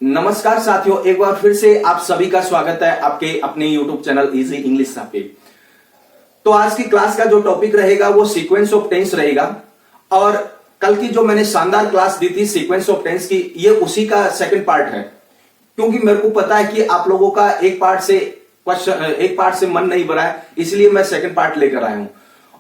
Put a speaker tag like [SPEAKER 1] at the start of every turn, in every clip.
[SPEAKER 1] नमस्कार साथियों, एक बार फिर से आप सभी का स्वागत है आपके अपने YouTube चैनल इजी इंग्लिश पे। तो आज की क्लास का जो टॉपिक रहेगा वो सीक्वेंस ऑफ टेंस रहेगा। और कल की जो मैंने शानदार क्लास दी थी सीक्वेंस ऑफ टेंस की, ये उसी का सेकंड पार्ट है। क्योंकि मेरे को पता है कि आप लोगों का एक पार्ट से मन नहीं भरा है, इसलिए मैं सेकंड पार्ट लेकर आया हूं।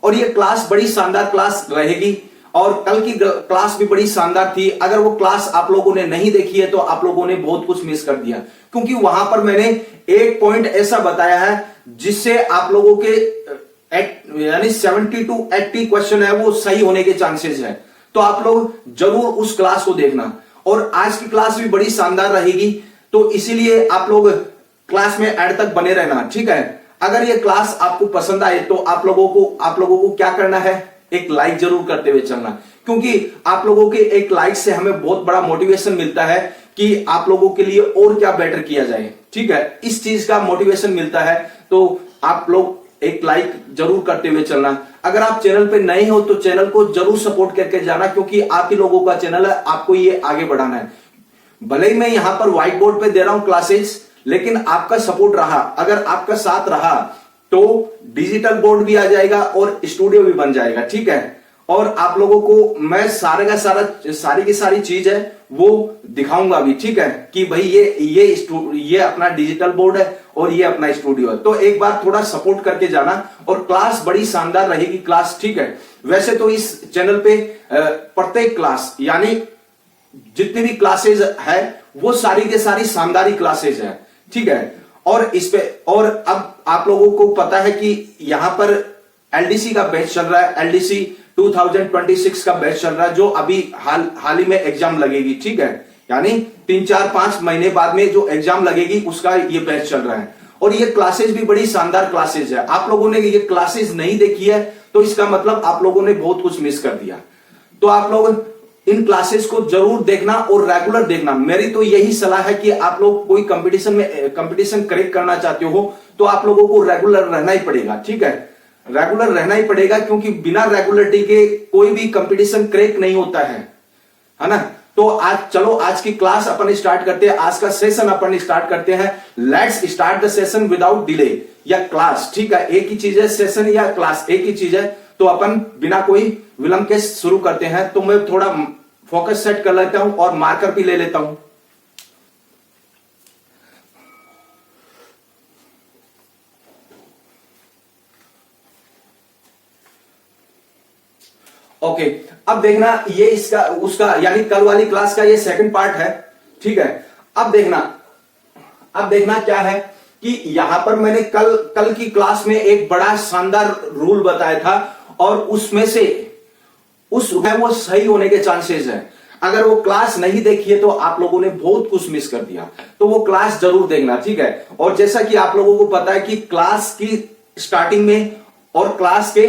[SPEAKER 1] और ये क्लास बड़ी शानदार क्लास रहेगी और कल की क्लास भी बड़ी शानदार थी। अगर वो क्लास आप लोगों ने नहीं देखी है तो आप लोगों ने बहुत कुछ मिस कर दिया, क्योंकि वहां पर मैंने एक पॉइंट ऐसा बताया है जिससे आप लोगों के यानी 70 to 80 क्वेश्चन है वो सही होने के चांसेस है। तो आप लोग जरूर उस क्लास को देखना। और आज की क्लास भी बड़ी शानदार रहेगी, तो इसीलिए आप लोग क्लास में एंड तक बने रहना, ठीक है। अगर ये क्लास आपको पसंद आए तो आप लोगों को क्या करना है, एक लाइक जरूर करते हुए चलना, क्योंकि आप लोगों के एक लाइक से हमें बहुत बड़ा मोटिवेशन मिलता है कि आप लोगों के लिए और क्या बेटर किया जाए, ठीक है। इस चीज का मोटिवेशन मिलता है, तो आप लोग एक लाइक जरूर करते हुए चलना। अगर आप चैनल पे नए हो तो चैनल को जरूर सपोर्ट करके जाना, क्योंकि आप ही लोगों का चैनल है, आपको ये आगे बढ़ाना है। भले ही मैं यहां पर व्हाइट बोर्ड पे दे रहा हूं क्लासेस, लेकिन आपका सपोर्ट रहा, अगर आपका साथ रहा तो डिजिटल बोर्ड भी आ जाएगा और स्टूडियो भी बन जाएगा, ठीक है। और आप लोगों को मैं सारी की सारी चीज है वो दिखाऊंगा भी, ठीक है, कि भाई ये अपना डिजिटल बोर्ड है और ये अपना स्टूडियो है। तो एक बार थोड़ा सपोर्ट करके जाना और क्लास बड़ी शानदार रहेगी क्लास, ठीक है। वैसे तो इस चैनल पे प्रत्येक क्लास यानी जितनी भी क्लासेज है वो सारी के सारी शानदार क्लासेज है, ठीक है। और और अब आप लोगों को पता है कि यहां पर एलडीसी का बैच चल रहा है, एलडीसी 2026 का बैच चल रहा है, जो अभी हाल ही में एग्जाम लगेगी, ठीक है। यानी 3-4-5 महीने बाद में जो एग्जाम लगेगी उसका ये बैच चल रहा है। और ये क्लासेस भी बड़ी शानदार क्लासेस है। आप लोगों ने ये क्लासेस नहीं देखी है तो इसका मतलब आप लोगों ने बहुत कुछ मिस कर दिया। तो आप लोग इन क्लासेस को जरूर देखना और रेगुलर देखना। मेरी तो यही सलाह है कि आप लोग कोई कंपटीशन क्रैक करना चाहते हो तो आप लोगों को रेगुलर रहना ही पड़ेगा, ठीक है। रेगुलर रहना ही पड़ेगा, क्योंकि बिना रेगुलरिटी के कोई भी कंपटीशन क्रैक नहीं होता है ना। तो आज की क्लास अपन स्टार्ट करते हैं, आज का सेशन अपन स्टार्ट करते हैं। Let's start the session without delay या क्लास, ठीक है। एक ही चीज है, सेशन या क्लास एक ही चीज है। तो अपन बिना कोई विलंब के शुरू करते हैं। तो मैं थोड़ा फोकस सेट कर लेता हूं और मार्कर भी ले लेता हूं। ओके, अब देखना ये इसका उसका यानी कल वाली क्लास का ये सेकंड पार्ट है, ठीक है। अब देखना क्या है कि यहां पर मैंने कल की क्लास में एक बड़ा शानदार रूल बताया था और उसमें से वो सही होने के चांसेस है। अगर वो क्लास नहीं देखी है तो आप लोगों ने बहुत कुछ मिस कर दिया, तो वो क्लास जरूर देखना, ठीक है। और जैसा कि आप लोगों को पता है कि क्लास की स्टार्टिंग में और क्लास के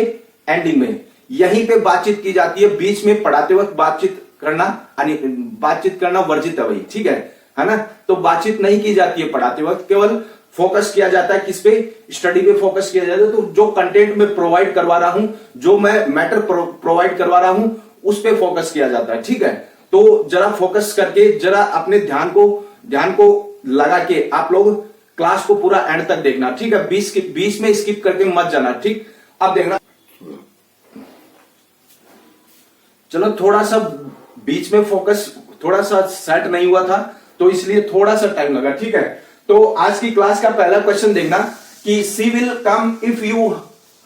[SPEAKER 1] एंडिंग में यहीं पे बातचीत की जाती है। बीच में पढ़ाते वक्त बातचीत करना वर्जित है भाई, ठीक है ना। तो बातचीत नहीं की जाती है पढ़ाते वक्त, केवल फोकस किया जाता है किस पे, स्टडी पे फोकस किया जाता है। तो जो कंटेंट में प्रोवाइड करवा रहा हूं, जो मैं मैटर प्रोवाइड करवा रहा हूं, उस पे फोकस किया जाता है, ठीक है। तो जरा फोकस करके जरा अपने ध्यान को लगा के आप लोग क्लास को पूरा एंड तक देखना, ठीक है। बीच में स्किप करके मत जाना, ठीक। अब देखना, चलो थोड़ा सा बीच में फोकस थोड़ा सा सेट नहीं हुआ था तो इसलिए थोड़ा सा टाइम लगा, ठीक है। तो आज की क्लास का पहला क्वेश्चन देखना कि सी विल कम इफ यू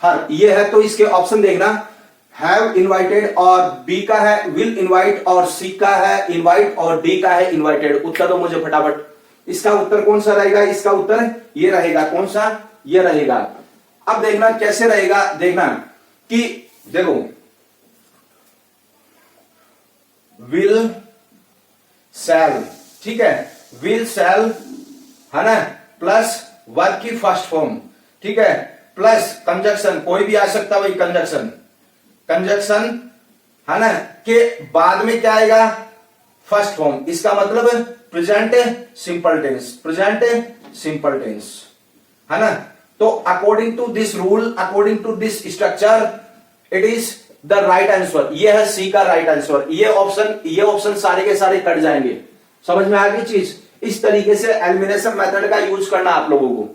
[SPEAKER 1] हर, ये है। तो इसके ऑप्शन देखना, हैव इनवाइटेड, और बी का है विल इनवाइट, और सी का है इनवाइट, और डी का है इनवाइटेड। उत्तर दो मुझे फटाफट। इसका उत्तर कौन सा रहेगा? इसका उत्तर ये रहेगा। कौन सा? ये रहेगा। अब देखना कैसे रहेगा, देखना कि देखो विल शैल, ठीक है। विल शैल है ना, प्लस वर्ब की फर्स्ट फॉर्म, ठीक है, प्लस कंजक्शन, कोई भी आ सकता भाई, कंजक्शन है ना, के बाद में क्या आएगा? First form. इसका मतलब प्रेजेंट सिंपल टेंस है ना। तो according to this rule, according to this structure, it is the right answer. ये है सी का राइट आंसर। ये ऑप्शन सारे के सारे कट जाएंगे। समझ में आ गई चीज? इस तरीके से एलिमिनेशन मेथड का यूज करना आप लोगों को।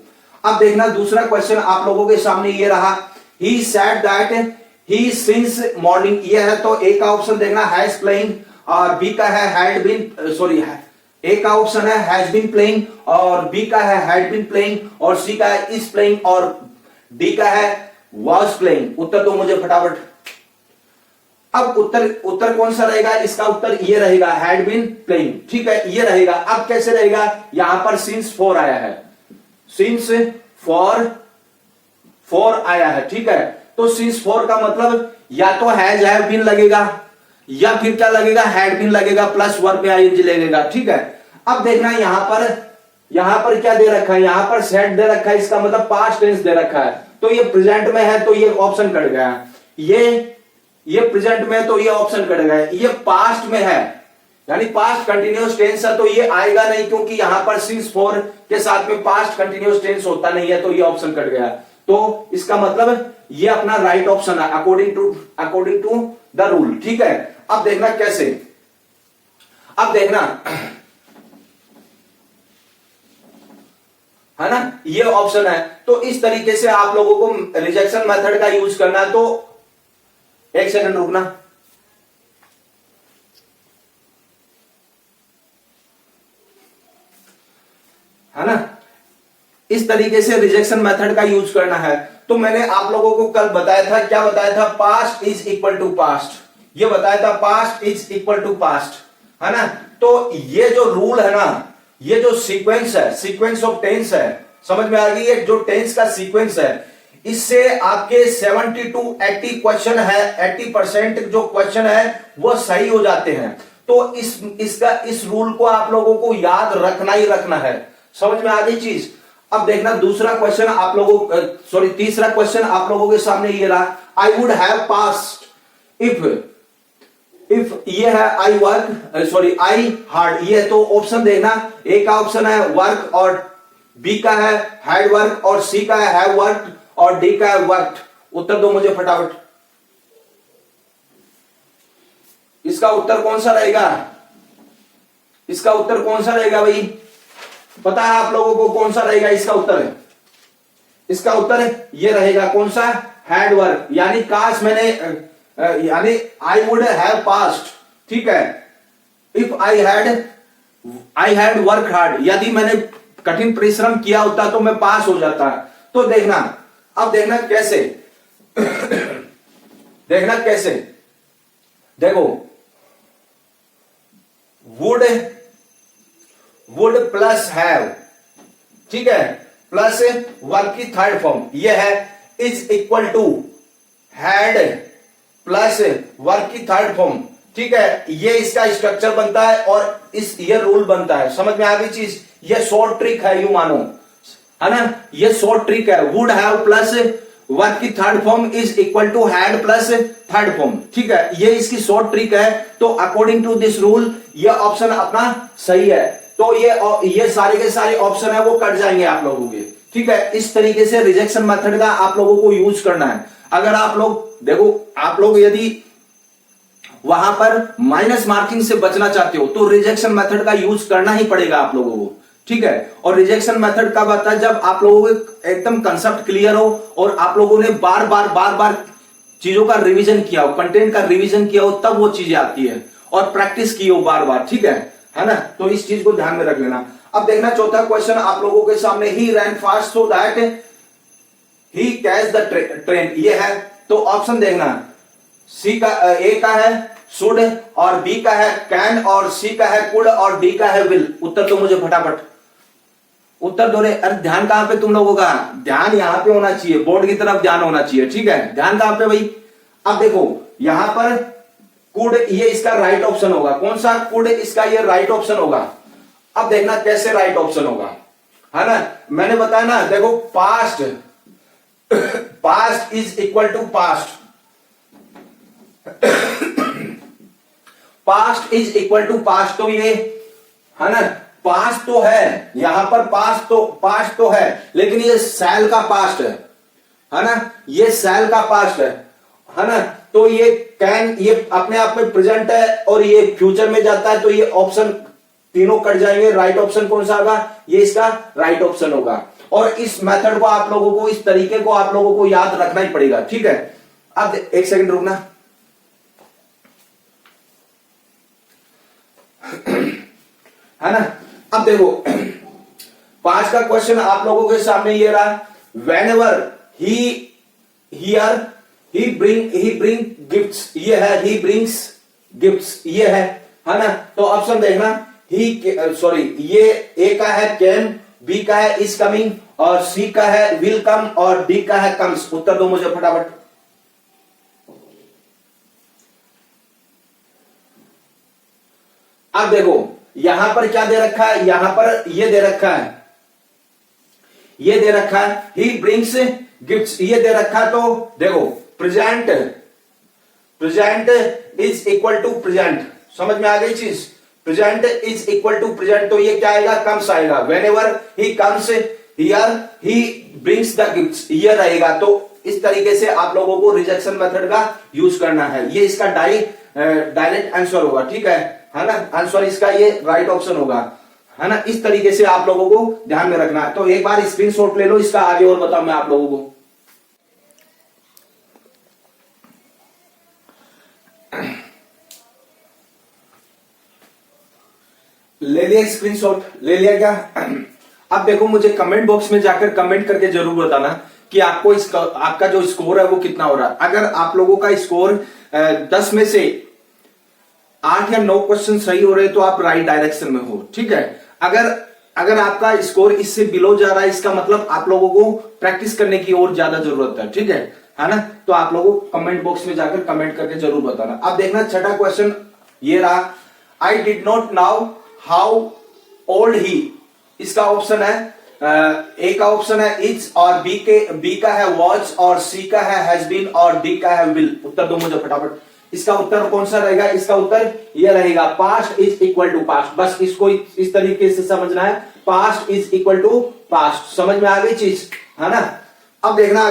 [SPEAKER 1] अब देखना दूसरा क्वेश्चन आप लोगों के सामने ये रहा, he said that he since morning, ये है तो ए का ऑप्शन देखना हैज प्लेइंग, और बी का है हैड बीन, सॉरी ए का ऑप्शन है हैज बीन प्लेइंग, और बी का है हैड बीन प्लेइंग, और सी का है इज प्लेइंग, और डी का है वाज प्लेइंग। उत्तर दो मुझे फटाफट। अब उत्तर कौन सा रहेगा? इसका उत्तर ये रहेगा हैड बीन प्लेइंग, ठीक है, ये रहेगा। अब कैसे रहेगा? यहां पर सिंस फॉर आया है, सिंस फॉर आया है, ठीक है। तो सिंस फॉर का मतलब या तो हैज हैव बीन लगेगा या फिर क्या लगेगा? हैड बीन लगेगा प्लस वर्ब में आईएनजी लगेगा, ठीक है। अब देखना यहां पर क्या दे रखा है? यहां पर सेड दे रखा है, इसका मतलब पास्ट टेंस दे रखा है, तो ये प्रेजेंट में है तो ये ऑप्शन कट गया। ये प्रेजेंट में तो ये ऑप्शन कट गया। ये पास्ट में है यानी पास्ट कंटिन्यूअस टेंस है तो ये आएगा नहीं, क्योंकि यहां पर सिंस फॉर के साथ में पास्ट कंटिन्यूअस टेंस होता नहीं है, तो ये ऑप्शन कट गया। तो इसका मतलब ये अपना राइट ऑप्शन है अकॉर्डिंग टू द रूल, ठीक है। अब देखना कैसे, अब देखना है ना, ये ऑप्शन है। तो इस तरीके से आप लोगों को रिजेक्शन मेथड का यूज करना है। तो एक सेकंड रुकना, है ना, इस तरीके से रिजेक्शन मेथड का यूज करना है। तो मैंने आप लोगों को कल बताया था, क्या बताया था? Past is equal to past, ये बताया था past is equal to past, है ना। तो ये जो रूल है ना, ये जो सीक्वेंस है, सीक्वेंस ऑफ टेंस है, समझ में आ गई? ये जो टेंस का सीक्वेंस है, इससे आपके 70 to 80 क्वेश्चन है, 80% जो क्वेश्चन है वो सही हो जाते हैं। तो इस रूल को आप लोगों को याद रखना ही रखना है। समझ में आ गई चीज? अब देखना दूसरा क्वेश्चन आप लोगों, सॉरी तीसरा क्वेश्चन आप लोगों के सामने ये रहा, I would have passed if ये है I work, sorry I hard, ये तो ऑप्शन देखना, ए का ऑप्शन है वर्क, और बी का है हैड वर्क, और सी का है हैव वर्क, और डी का है वर्कड। उत्तर दो मुझे फटाफट। इसका उत्तर कौन सा रहेगा? इसका उत्तर कौन सा रहेगा भाई? पता है आप लोगों को कौन सा रहेगा इसका उत्तर? इसका उत्तर ये रहेगा, कौन सा? हैड वर्क, यानी काश मैंने, यानी आई वुड हैव पास्ड, ठीक है। If I had work hard, यदि मैंने कठिन परिश्रम किया होता तो मैं पास हो जाता। तो देखना, अब देखना कैसे देखना कैसे, देखो वुड प्लस हैव, ठीक है, प्लस वर्क की थर्ड फॉर्म ये है, is equal to had plus work की थर्ड फॉर्म, ठीक है। ये इसका स्ट्रक्चर बनता है और ये रूल बनता है। समझ में आ गई चीज? ये शॉर्ट ट्रिक है, यू मानो, है ना, ये शॉर्ट ट्रिक है। वुड हैव प्लस वर्क की third form is equal to had plus third form, ठीक है, ये इसकी शॉर्ट ट्रिक है। तो अकॉर्डिंग टू दिस रूल ये ऑप्शन अपना सही है। तो ये सारे के सारे ऑप्शन है वो कट जाएंगे आप लोगों के, ठीक है। इस तरीके से रिजेक्शन मेथड का आप लोगों को यूज करना है। अगर आप लोग देखो, आप लोग यदि वहां पर माइनस मार्किंग से बचना चाहते हो तो रिजेक्शन मेथड का यूज करना ही पड़ेगा आप लोगों को, ठीक है। और रिजेक्शन मेथड कब आता है? जब आप लोगों को एकदम कंसेप्ट क्लियर हो और आप लोगों ने बार बार चीजों का रिवीजन किया हो, कंटेंट का रिवीजन किया हो, तब वो चीजें आती है, और प्रैक्टिस की हो बार बार, ठीक है ना। तो इस चीज को ध्यान में रख लेना। अब देखना चौथा क्वेश्चन आप लोगों के सामने, he ran fast so that he catch the train, ये है। तो ऑप्शन देखना, सी का, ए का है शुड, और बी का है कैन, और सी का है कुड, और डी का है विल। उत्तर तो मुझे फटाफट उत्तर दो रे। अरे ध्यान कहां पे तुम लोगों का? ध्यान यहां पे होना चाहिए, बोर्ड की तरफ ध्यान होना चाहिए, ठीक है। ध्यान कहां पे भाई? अब देखो यहां पर कुड, ये इसका राइट ऑप्शन होगा। कौन सा? कुड, इसका ये राइट ऑप्शन होगा। अब देखना कैसे राइट ऑप्शन होगा, है ना। मैंने बताया ना, देखो past is equal to past, past is equal to past, तो ये है ना, पास्ट तो है यहां पर, पास्ट तो है, लेकिन ये सैल का पास्ट है ना, ये सैल का पास्ट है ना। तो ये कैन, ये अपने आप में प्रेजेंट है और ये फ्यूचर में जाता है, तो ये ऑप्शन तीनों कट जाएंगे, राइट ऑप्शन कौन सा होगा, ये इसका राइट ऑप्शन होगा। और इस मेथड को आप लोगों को, इस तरीके को आप लोगों को याद रखना ही पड़ेगा, ठीक है। अब एक सेकंड रुकना, है ना। अब देखो 5 का क्वेश्चन आप लोगों के सामने ये रहा, when ever he bring gifts, ये है ही ब्रिंग्स गिफ्ट्स, ये है ना। तो ऑप्शन देखना, ये ए का है कैन, बी का है इज कमिंग, और सी का है विल कम, और डी का है कम्स। उत्तर दो मुझे फटाफट। अब देखो यहां पर क्या दे रखा है, यहां पर ये दे रखा है, ये दे रखा है ही ब्रिंग्स गिफ्ट्स, ये दे रखा है। तो देखो present is equal to present, समझ में आ गई चीज, present is equal to present, तो ये क्या आएगा, कम्स आएगा। Whenever he comes here he brings the gifts, ये रहेगा। तो इस तरीके से आप लोगों को रिजेक्शन मेथड का यूज करना है, ये इसका डायरेक्ट आंसर होगा, ठीक है ना। आंसर इसका ये राइट ऑप्शन होगा, है ना। इस तरीके से आप लोगों को ध्यान में रखना है। तो एक बार स्क्रीनशॉट ले लो इसका, आगे और बताऊं मैं आप लोगों को। ले लिया स्क्रीनशॉट, ले लिया क्या। अब देखो मुझे कमेंट बॉक्स में जाकर कमेंट करके जरूर बताना कि आपको आपका जो स्कोर है वो कितना हो रहा है। अगर आप लोगों का स्कोर 10 में से 8 या 9 क्वेश्चन सही हो रहे तो आप राइट डायरेक्शन में हो, ठीक है। अगर आपका स्कोर इससे बिलो जा रहा है, इसका मतलब आप लोगों को प्रैक्टिस करने की और ज्यादा जरूरत है, ठीक है ना। तो आप लोगों को कमेंट बॉक्स में जाकर कमेंट करके जरूर बताना। अब देखना छठा क्वेश्चन ये रहा, I did not know how old he, इसका ऑप्शन है ए का ऑप्शन है इज, और बी का है वॉच, और सी का है हैज बीन, और डी का है विल। उत्तर दो मुझे फटाफट, इसका उत्तर कौन सा रहेगा, इसका उत्तर ये रहेगा past is equal to past. बस इसको इस तरीके से समझना है, past is equal to past, समझ में आ गई चीज, है ना। अब देखना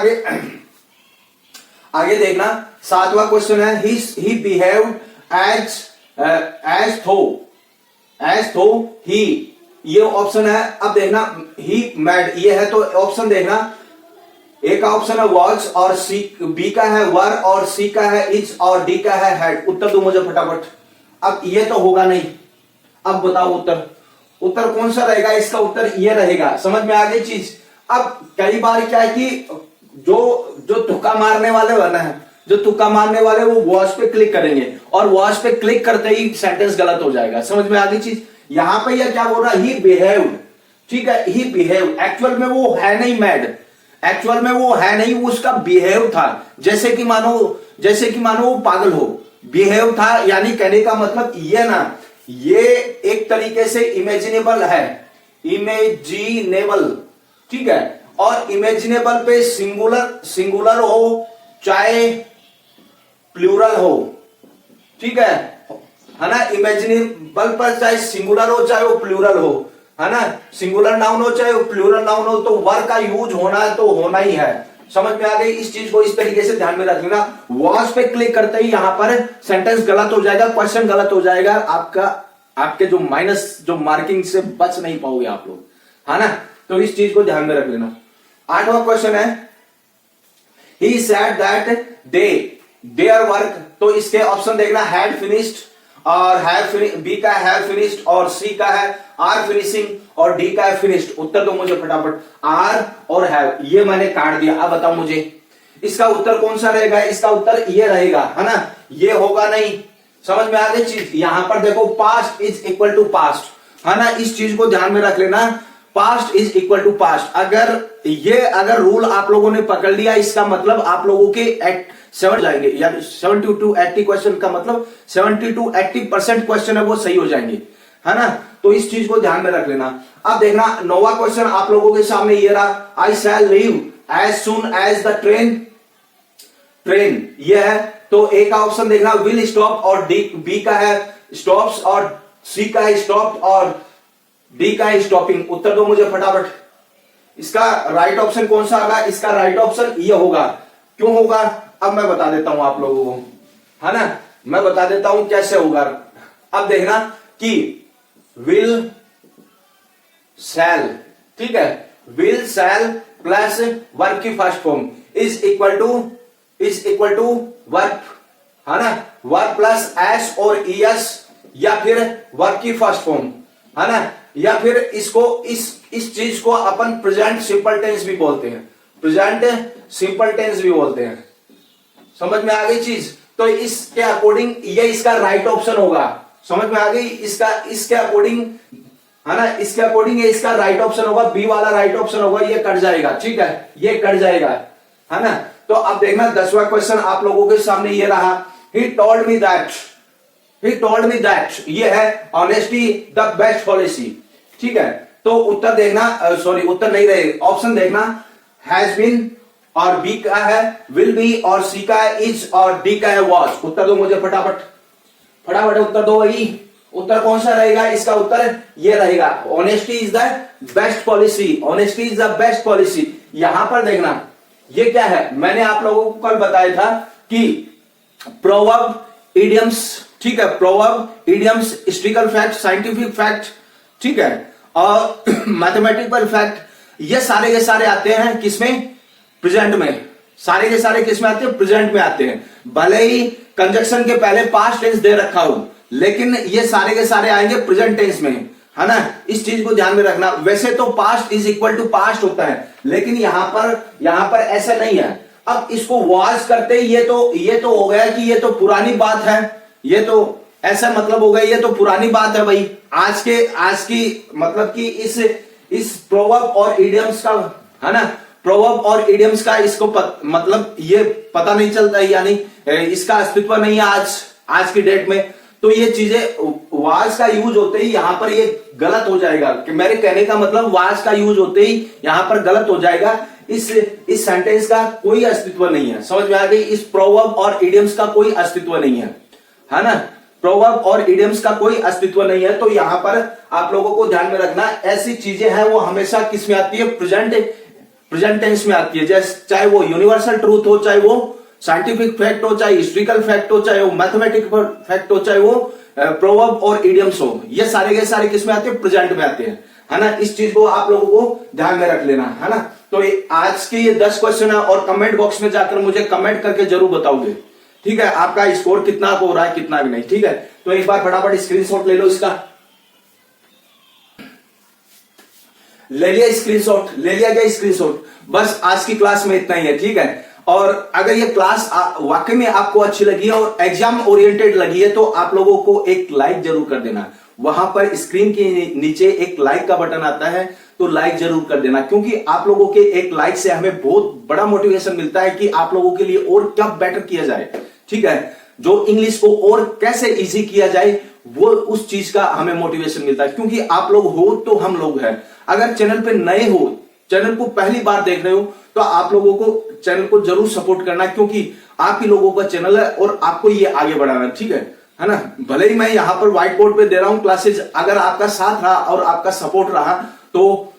[SPEAKER 1] आगे देखना 7वां क्वेश्चन है, ही बिहेव्ड एज थो ही, ये ऑप्शन है। अब देखना ही मैड, ये है, तो ऑप्शन देखना, ए का ऑप्शन है वॉच, और सी बी का है वर, और सी का है इज, और डी का है हैड। उत्तर दो मुझे फटाफट। अब ये तो होगा नहीं, अब बताओ उत्तर कौन सा रहेगा, इसका उत्तर ये रहेगा, समझ में आ गई चीज। अब कई बार क्या है कि जो तुक्का मारने वाले बना है, जो तुक्का मारने वाले वो वॉच पे क्लिक करेंगे, और वॉच पे क्लिक करते ही सेंटेंस गलत हो जाएगा, समझ में आ गई चीज। यहां पे यह क्या बोल रहा है, ही बिहेव्ड, ठीक है, ही बिहेव्ड, एक्चुअल में वो है नहीं मैड, एक्चुअल में वो है नहीं, वो उसका बिहेव था, जैसे कि मानो वो पागल हो, बिहेव था। यानी कहने का मतलब ये ना, ये एक तरीके से इमेजिनेबल है, इमेजिनेबल, ठीक है। और इमेजिनेबल पे सिंगुलर हो चाहे प्लूरल हो, ठीक है ना। इमेजिनेबल पर चाहे सिंगुलर हो चाहे वो प्लूरल हो, है ना, सिंगुलर नाउन हो चाहे प्लूरल नाउन हो, तो वर्ब का यूज होना है तो होना ही है, समझ में आ गई। इस चीज को इस तरीके से ध्यान में रख लेना, वॉच पे क्लिक करते ही यहां पर सेंटेंस गलत हो जाएगा, क्वेश्चन गलत हो जाएगा, आपके जो माइनस जो मार्किंग से बच नहीं पाओगे आप लोग, है ना। तो इस चीज को ध्यान में रख लेना। 8वां क्वेश्चन है, he said that their work, तो इसके ऑप्शन देखना, हैड फिनिश्ड, और बी का हैव फिनिश्ड, और सी का है आर फिनिशिंग, और डी का है फिनिश्ड। उत्तर दो मुझे फटाफट, आर और हैव, ये मैंने काट दिया। अब बताओ मुझे इसका उत्तर कौन सा रहेगा, इसका उत्तर ये रहेगा, है ना, ये होगा नहीं, समझ में आ गई चीज। यहां पर देखो past is equal to past, है ना, इस चीज को ध्यान में रख लेना, past is equal to past. अगर रूल आप लोगों ने पकड़ लिया, इसका मतलब आप लोगों के 7 जाएंगे, यानी 70 to 80 क्वेश्चन का मतलब 70 to 80% क्वेश्चन है वो सही हो जाएंगे, है ना। तो इस चीज को ध्यान में रख लेना। अब देखना 9वां क्वेश्चन आप लोगों के सामने ये रहा, I shall leave as soon as the train, ये है। तो ए का ऑप्शन देखना, विल स्टॉप, और बी का है स्टॉप्स, और सी का है स्टॉप, और डी का है स्टॉपिंग। उत्तर दो मुझे फटाफट, इसका राइट ऑप्शन कौन सा होगा, इसका राइट ऑप्शन ये होगा। क्यों होगा, अब मैं बता देता हूं आप लोगों को, है ना, मैं बता देता हूं कैसे होगा। अब देखना कि विल शैल, ठीक है, विल शैल प्लस वर्ब की first form is equal to verb, है ना, वर्ब प्लस एस और ईएस, या फिर वर्ब की फर्स्ट फॉर्म, है ना, या फिर इसको इस चीज को अपन प्रेजेंट सिंपल टेंस भी बोलते हैं, प्रेजेंट सिंपल टेंस भी बोलते हैं। समझ में आ गई चीज? तो इसके अकॉर्डिंग ये इसका राइट ऑप्शन होगा। समझ में आ गई? इसके अकॉर्डिंग, है ना, इसके अकॉर्डिंग ये इसका राइट ऑप्शन होगा, बी वाला राइट ऑप्शन होगा, ये कट जाएगा, ठीक है, ये कट जाएगा, है ना। तो अब देखना 10वां क्वेश्चन आप लोगों के सामने ये रहा, ही टोल्ड मी दैट, ये है ऑनेस्टी द बेस्ट पॉलिसी, ठीक है। तो उत्तर देखना, सॉरी उत्तर नहीं रहे, ऑप्शन देखना, हैज बीन और बी का है विल बी, और सी का है इज, और डी का है वॉज। उत्तर दो मुझे फटाफट उत्तर दो भाई। उत्तर कौन सा रहेगा? इसका उत्तर ये रहेगा, honesty is the best policy, honesty is the best policy. यहां पर देखना ये क्या है, मैंने आप लोगों को कल बताया था कि प्रोवर्ब, इडियम्स, ठीक है, proverb, idioms, historical fact, scientific fact, ठीक है, और मैथमेटिकल फैक्ट, ये सारे के सारे आते हैं किसमें? प्रेजेंट में। सारे के सारे किसमें आते हैं? प्रेजेंट में आते हैं। भले ही कंजक्शन के पहले पास्ट टेंस दे रखा हो, लेकिन ये सारे के सारे आएंगे प्रेजेंट टेंस में, है ना। इस चीज को ध्यान में रखना। वैसे तो past is equal to past होता है, लेकिन यहां पर ऐसा नहीं है। अब इसको वॉज करते ये तो हो गया कि ये तो पुरानी बात है, ये तो ऐसा मतलब हो गया, ये तो पुरानी बात है भाई। आज की मतलब कि इस प्रोवर्ब और इडियम्स का, है ना, प्रोवर्ब और इडियम्स का इसको मतलब ये पता नहीं चलता है, यानी इसका अस्तित्व नहीं है आज की डेट में। तो ये चीजें वाज का यूज होते ही यहां पर ये गलत हो जाएगा, कि मेरे कहने का मतलब वाज का यूज होते ही यहां पर गलत हो जाएगा। इस सेंटेंस का कोई अस्तित्व नहीं है। समझ में आ गई? इस प्रोवर्ब और इडियम्स का कोई अस्तित्व नहीं है ना। प्रोवर्ब और इडियम्स का कोई अस्तित्व नहीं है। तो यहां पर आप लोगों को ध्यान में रखना, ऐसी चीजें हैं वो हमेशा किस में आती है? प्रेजेंट टेंस में आती है। जैसे चाहे वो यूनिवर्सल ट्रूथ हो, चाहे वो साइंटिफिक फैक्ट हो, चाहे हिस्टोरिकल फैक्ट हो, चाहे वो मैथमेटिकल फैक्ट हो, चाहे वो प्रोवर्ब और इडियम्स हो, ये सारे के सारे किस में आते हैं? प्रेजेंट में आते हैं, है ना। इस चीज को आप लोगों को ध्यान में रख लेना, है ना। तो आज के ये 10 क्वेश्चन है, और कमेंट बॉक्स में जाकर मुझे कमेंट करके जरूर बताओगे, ठीक है, आपका स्कोर कितना हो रहा है, कितना भी नहीं, ठीक है। तो एक बार फटाफट स्क्रीनशॉट ले लो इसका। ले लिया स्क्रीनशॉट? ले लिया क्या स्क्रीनशॉट? बस आज की क्लास में इतना ही है, ठीक है। और अगर ये क्लास वाकई में आपको अच्छी लगी है और एग्जाम ओरिएंटेड लगी है, तो आप लोगों को एक लाइक जरूर कर देना। वहां पर स्क्रीन के नीचे एक लाइक का बटन आता है, तो लाइक जरूर कर देना, क्योंकि आप लोगों के एक लाइक से हमें बहुत बड़ा मोटिवेशन मिलता है कि आप लोगों के लिए और क्या बेटर किया जाए, ठीक है। जो इंग्लिश को और कैसे इजी किया जाए, वो उस चीज का हमें मोटिवेशन मिलता है, क्योंकि आप लोग हो तो हम लोग हैं। अगर चैनल पे नए हो, चैनल को पहली बार देख रहे हो, तो आप लोगों को चैनल को जरूर सपोर्ट करना, क्योंकि आप ही लोगों का चैनल है और आपको ये आगे बढ़ाना, ठीक है ना। भले ही मैं यहां पर व्हाइट बोर्ड पे दे रहा हूं क्लासेज, अगर आपका साथ रहा और आपका सपोर्ट रहा तो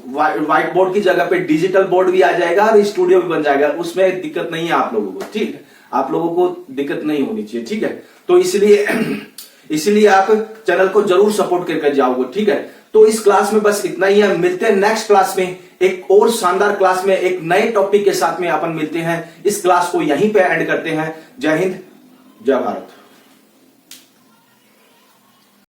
[SPEAKER 1] व्हाइट बोर्ड की जगह पे डिजिटल बोर्ड भी आ जाएगा और स्टूडियो भी बन जाएगा, उसमें दिक्कत नहीं है आप लोगों को, ठीक है। आप लोगों को दिक्कत नहीं होनी चाहिए, ठीक है। तो इसलिए आप चैनल को जरूर सपोर्ट करके जाओगे, ठीक है। तो इस क्लास में बस इतना ही है। मिलते हैं नेक्स्ट क्लास में, एक और शानदार क्लास में, एक नए टॉपिक के साथ में अपन मिलते हैं। इस क्लास को यहीं पे एंड करते हैं। जय हिंद, जय भारत।